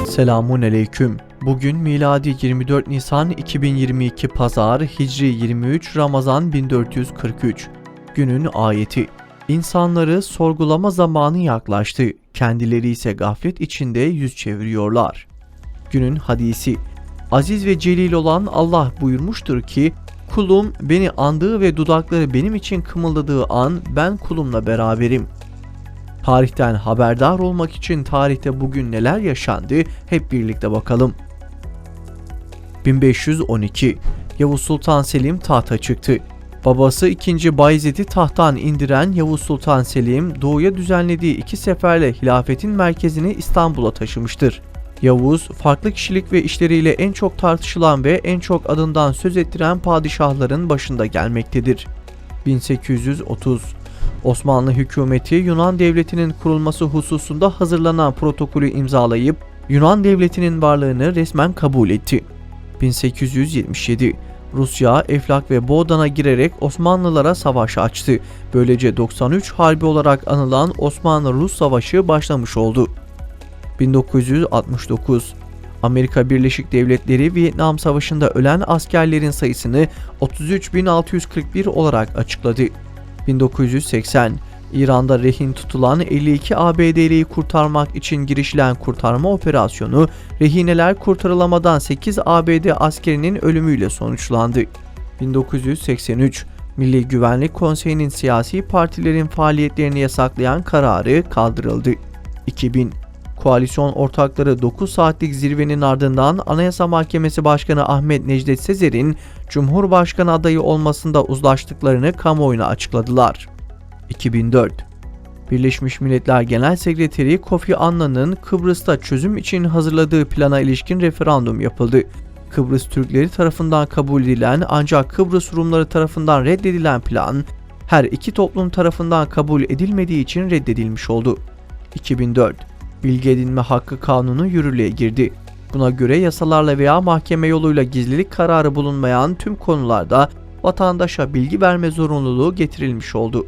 Selamun aleyküm. Bugün miladi 24 Nisan 2022 Pazar, Hicri 23 Ramazan 1443. Günün ayeti. İnsanları sorgulama zamanı yaklaştı. Kendileri ise gaflet içinde yüz çeviriyorlar. Günün hadisi. Aziz ve celil olan Allah buyurmuştur ki, kulum beni andığı ve dudakları benim için kımıldadığı an ben kulumla beraberim. Tarihten haberdar olmak için tarihte bugün neler yaşandı hep birlikte bakalım. 1512 Yavuz Sultan Selim tahta çıktı. Babası 2. Bayezid'i tahttan indiren Yavuz Sultan Selim, doğuya düzenlediği 2 seferle hilafetin merkezini İstanbul'a taşımıştır. Yavuz, farklı kişilik ve işleriyle en çok tartışılan ve en çok adından söz ettiren padişahların başında gelmektedir. 1830 Osmanlı hükümeti Yunan devletinin kurulması hususunda hazırlanan protokolü imzalayıp Yunan devletinin varlığını resmen kabul etti. 1877 Rusya, Eflak ve Boğdan'a girerek Osmanlılara savaş açtı. Böylece 93 Harbi olarak anılan Osmanlı-Rus Savaşı başlamış oldu. 1969 Amerika Birleşik Devletleri Vietnam Savaşı'nda ölen askerlerin sayısını 33.641 olarak açıkladı. 1980 İran'da rehin tutulan 52 ABD'liyi kurtarmak için girişilen kurtarma operasyonu, rehineler kurtarılamadan 8 ABD askerinin ölümüyle sonuçlandı. 1983 Milli Güvenlik Konseyi'nin siyasi partilerin faaliyetlerini yasaklayan kararı kaldırıldı. 2000 Koalisyon ortakları 9 saatlik zirvenin ardından Anayasa Mahkemesi Başkanı Ahmet Necdet Sezer'in Cumhurbaşkanı adayı olmasında uzlaştıklarını kamuoyuna açıkladılar. 2004 Birleşmiş Milletler Genel Sekreteri Kofi Annan'ın Kıbrıs'ta çözüm için hazırladığı plana ilişkin referandum yapıldı. Kıbrıs Türkleri tarafından kabul edilen ancak Kıbrıs Rumları tarafından reddedilen plan, her iki toplum tarafından kabul edilmediği için reddedilmiş oldu. 2004 Bilgi edinme hakkı kanunu yürürlüğe girdi. Buna göre yasalarla veya mahkeme yoluyla gizlilik kararı bulunmayan tüm konularda vatandaşa bilgi verme zorunluluğu getirilmiş oldu.